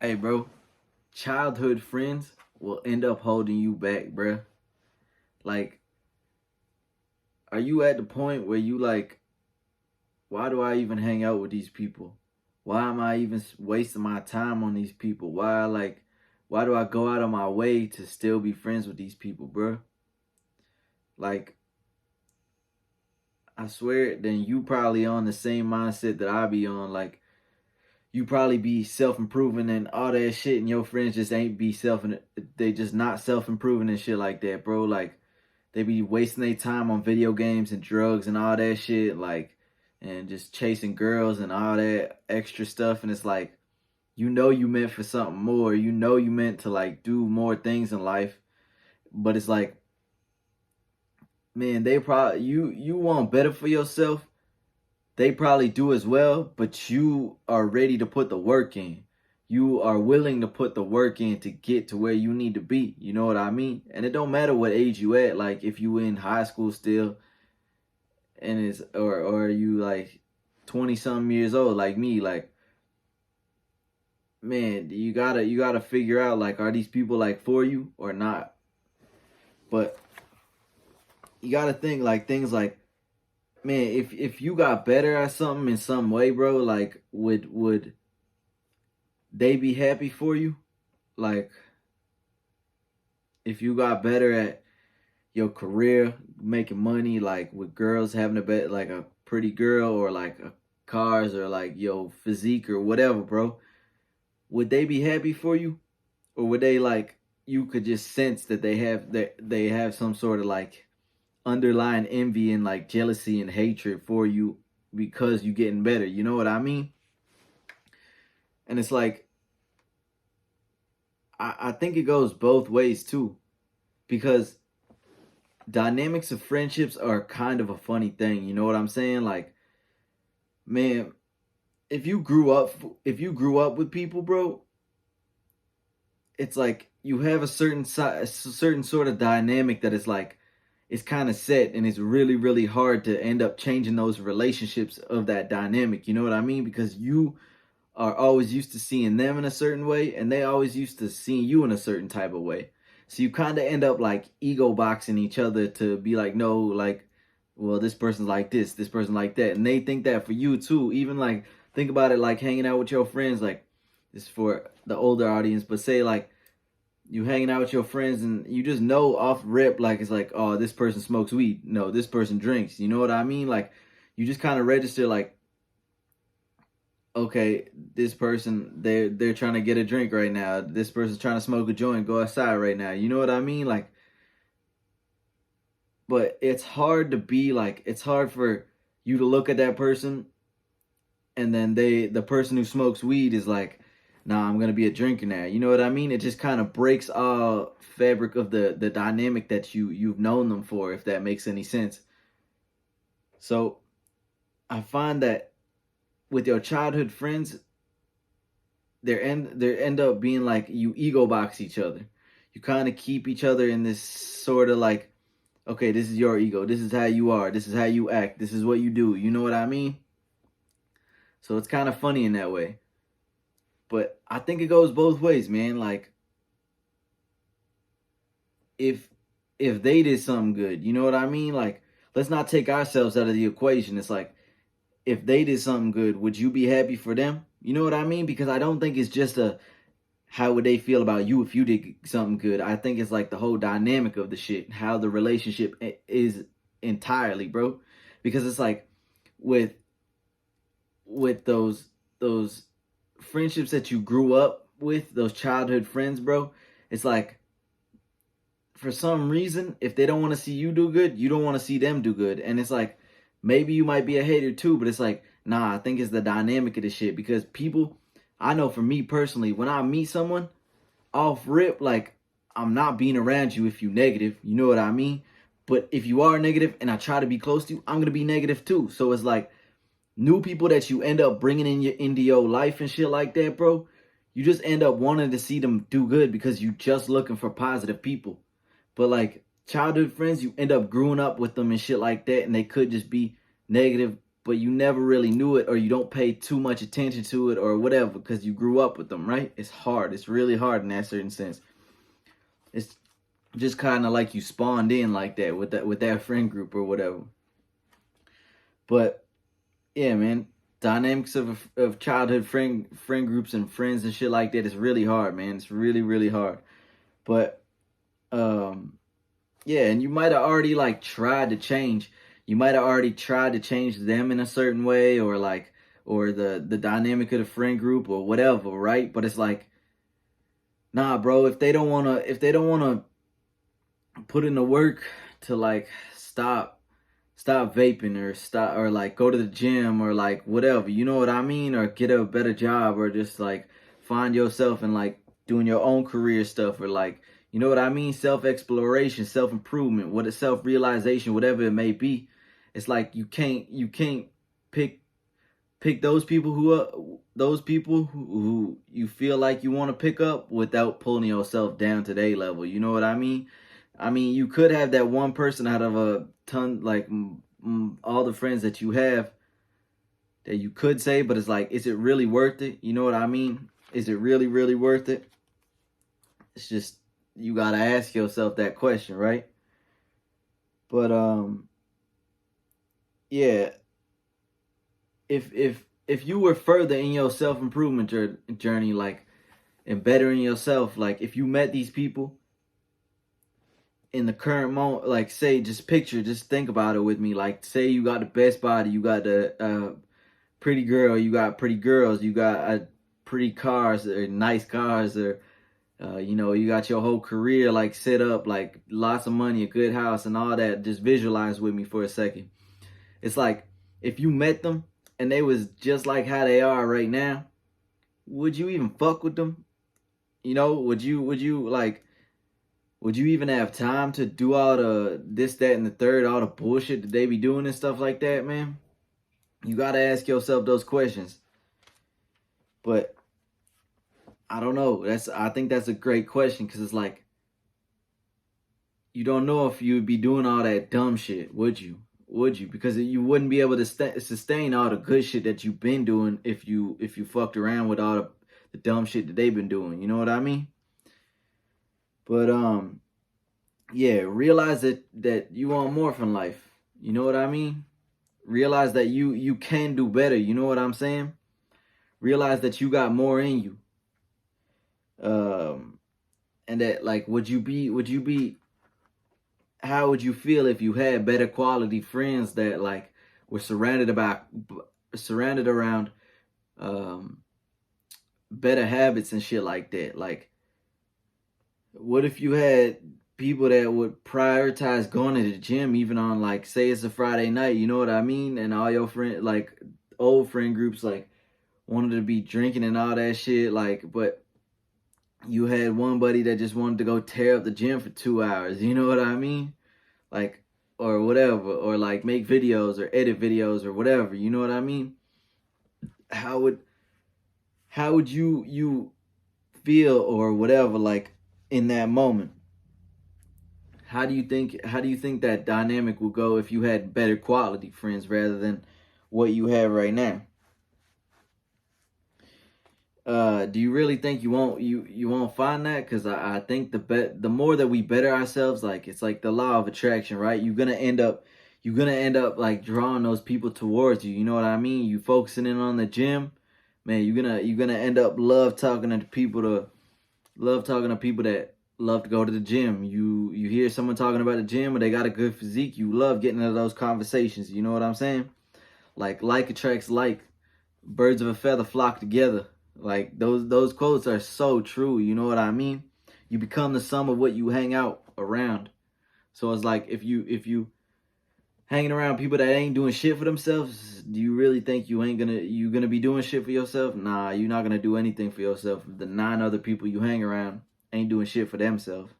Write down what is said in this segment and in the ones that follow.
Hey, bro, childhood friends will end up holding you back, bruh. Like, are you at the point where you like, why do I even hang out with these people? Why am I even wasting my time on these people? Why do I go out of my way to still be friends with these people, bruh? Like, I swear, then you probably on the same mindset that I be on. Like, you probably be self-improving and all that shit, and your friends just ain't be they just not self-improving and shit like that, bro. Like, they be wasting their time on video games and drugs and all that shit, like, and just chasing girls and all that extra stuff. And it's like, you meant for something more. You meant to like do more things in life. But it's like, man, they probably you want better for yourself. They probably do as well, but you are ready to put the work in. You are willing to put the work in to get to where you need to be. You know what I mean? And it don't matter what age you at. Like, if you in high school still, and it's or you like 20 something years old like me, like, man, you gotta figure out, like, are these people like for you or not? But you gotta think like things like, man, if you got better at something in some way, bro, like, would they be happy for you? Like, if you got better at your career, making money, like with girls, having a bet like a pretty girl, or like cars, or like your physique or whatever, bro, would they be happy for you? Or would they, like, you could just sense that they have some sort of like underlying envy and like jealousy and hatred for you because you getting better. You know what I mean? And it's like, I think it goes both ways too, because dynamics of friendships are kind of a funny thing. You know what I'm saying? Like, man, if you grew up with people, bro, it's like you have a certain sort of dynamic that is like, it's kind of set, and it's really really hard to end up changing those relationships of that dynamic. You know what I mean? Because you are always used to seeing them in a certain way, and they always used to seeing you in a certain type of way. So you kind of end up like ego boxing each other to be like, no, like, well, this person's like this person like that, and they think that for you too. Even like, think about it, like hanging out with your friends. Like, this is for the older audience, but say like you hanging out with your friends and you just know off rip, like, it's like, oh, this person smokes weed, no, this person drinks. You know what I mean? Like, you just kind of register like, okay, this person, they're trying to get a drink right now. This person's trying to smoke a joint, go outside right now. You know what I mean? Like, but it's hard to be like, it's hard for you to look at that person, and then the person who smokes weed is like, nah, I'm gonna be a drinker now. You know what I mean? It just kind of breaks all fabric of the dynamic that you've known them for, if that makes any sense. So I find that with your childhood friends, they end up being like, you ego box each other. You kind of keep each other in this sort of like, okay, this is your ego. This is how you are. This is how you act. This is what you do. You know what I mean? So it's kind of funny in that way. But I think it goes both ways, man. Like, if they did something good, you know what I mean? Like, let's not take ourselves out of the equation. It's like, if they did something good, would you be happy for them? You know what I mean? Because I don't think it's just a, how would they feel about you if you did something good. I think it's like the whole dynamic of the shit, how the relationship is entirely, bro. Because it's like, with those friendships that you grew up with, those childhood friends, bro, it's like, for some reason, if they don't want to see you do good, you don't want to see them do good. And it's like, maybe you might be a hater too, but it's like, nah, I think it's the dynamic of the shit. Because people, I know for me personally, when I meet someone off rip, like, I'm not being around you if you negative, you know what I mean? But if you are negative and I try to be close to you, I'm gonna be negative too. So it's like, new people that you end up bringing into your life and shit like that, bro, you just end up wanting to see them do good because you just looking for positive people. But like childhood friends, you end up growing up with them and shit like that, and they could just be negative but you never really knew it, or you don't pay too much attention to it or whatever because you grew up with them, right? It's hard. It's really hard in that certain sense. It's just kind of like you spawned in like that with that friend group or whatever. But yeah, man, dynamics of childhood friend groups and friends and shit like that is really hard, man. It's really, really hard. But yeah, and you might have already like tried to change. You might have already tried to change them in a certain way, or like, or the dynamic of the friend group or whatever, right? But it's like, nah, bro. If they don't wanna put in the work to like stop vaping or stop or like go to the gym or like whatever, you know what I mean, or get a better job or just like find yourself and like doing your own career stuff, or like, you know what I mean, self-exploration, self-improvement, what is self-realization, whatever it may be. It's like you can't pick those people who you feel like you want to pick up without pulling yourself down to their level. You know what I mean? I mean, you could have that one person out of a ton, like all the friends that you have, that you could say, but it's like, is it really worth it? You know what I mean? Is it really, really worth it? It's just, you gotta ask yourself that question, right? But yeah, if you were further in your self improvement journey, like, and bettering yourself, like if you met these people in the current moment, like say, just think about it with me, like say you got the best body, you got the pretty girl, you got pretty girls, you got pretty cars or nice cars, or you know, you got your whole career like set up, like lots of money, a good house and all that. Just visualize with me for a second. It's like, if you met them and they was just like how they are right now, would you even fuck with them? You know, would you like, would you even have time to do all the this, that, and the third, all the bullshit that they be doing and stuff like that, man? You gotta ask yourself those questions. But I don't know. I think that's a great question, because it's like, you don't know if you would be doing all that dumb shit, would you? Would you? Because you wouldn't be able to sustain all the good shit that you've been doing if you fucked around with all the dumb shit that they've been doing. You know what I mean? But yeah, realize that you want more from life. You know what I mean? Realize that you can do better. You know what I'm saying? Realize that you got more in you. And that, like, would you be how would you feel if you had better quality friends that like were surrounded around better habits and shit like that? Like, what if you had people that would prioritize going to the gym even on, like, say it's a Friday night, you know what I mean, and all your friend, like old friend groups, like wanted to be drinking and all that shit, like, but you had one buddy that just wanted to go tear up the gym for 2 hours, you know what I mean? Like, or whatever, or like make videos or edit videos or whatever, you know what I mean? How would you feel or whatever, like, in that moment? How do you think that dynamic will go if you had better quality friends rather than what you have right now? Do you really think you won't find that? Because I think the more that we better ourselves, like, it's like the law of attraction, right? You're gonna end up like drawing those people towards you. You know what I mean? You focusing in on the gym, man. You're gonna end up love talking to people that love to go to the gym. You hear someone talking about the gym or they got a good physique, you love getting into those conversations. You know what I'm saying? Like attracts like. Birds of a feather flock together. Like, those quotes are so true. You know what I mean? You become the sum of what you hang out around. So it's like, if you hanging around people that ain't doing shit for themselves, do you really think you gonna be doing shit for yourself? Nah, you're not gonna do anything for yourself if the 9 other people you hang around ain't doing shit for themselves.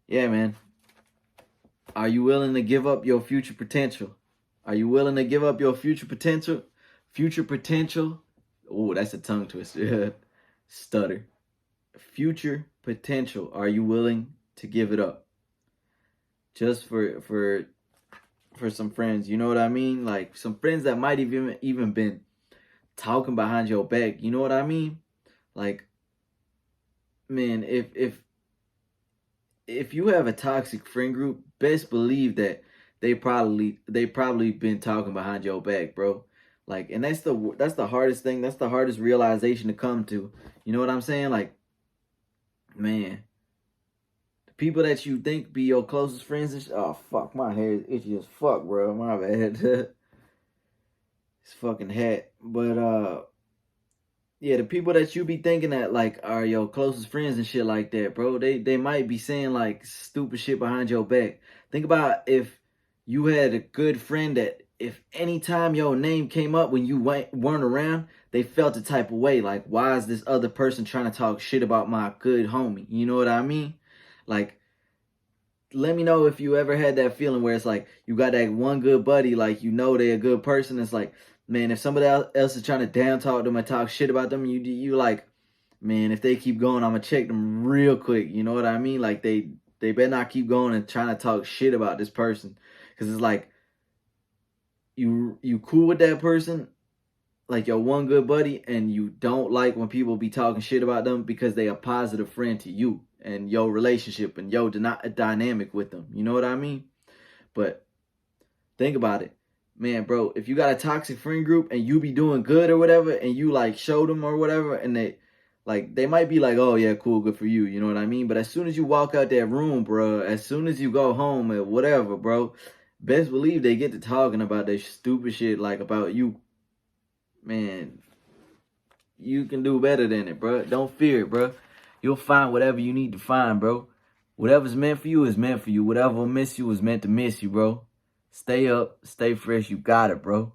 Yeah, man. Are you willing to give up your future potential? Are you willing to give up your future potential? Future potential. Oh, that's a tongue twister. Stutter. Future potential. Are you willing to give it up? Just for for some friends. You know what I mean? Like some friends that might even been talking behind your back. You know what I mean? Like, man, if you have a toxic friend group, best believe that they probably been talking behind your back, bro. Like, and that's the hardest thing. That's the hardest realization to come to. You know what I'm saying? Like, man, the people that you think be your closest friends and oh fuck, my hair is itchy as fuck, bro. My bad. It's fucking hat. But yeah, the people that you be thinking that like are your closest friends and shit like that, bro, they might be saying like stupid shit behind your back. Think about if you had a good friend that if anytime your name came up when you weren't around, they felt the type of way. Like, why is this other person trying to talk shit about my good homie? You know what I mean? Like, let me know if you ever had that feeling where it's like you got that one good buddy, like you know they're a good person. It's like, man, if somebody else is trying to down talk them and talk shit about them, you like, man, if they keep going, I'm gonna check them real quick. You know what I mean? Like they better not keep going and trying to talk shit about this person, because it's like you cool with that person, like your one good buddy, and you don't like when people be talking shit about them because they a positive friend to you and your relationship and your dynamic with them. You know what I mean? But think about it, man, bro. If you got a toxic friend group and you be doing good or whatever, and you like show them or whatever, and they might be like, oh yeah, cool, good for you. You know what I mean? But as soon as you walk out that room, bro, as soon as you go home or whatever, bro, best believe they get to talking about that stupid shit like about you. Man, you can do better than it, bro. Don't fear it, bro. You'll find whatever you need to find, bro. Whatever's meant for you is meant for you. Whatever will miss you is meant to miss you, bro. Stay up, stay fresh. You got it, bro.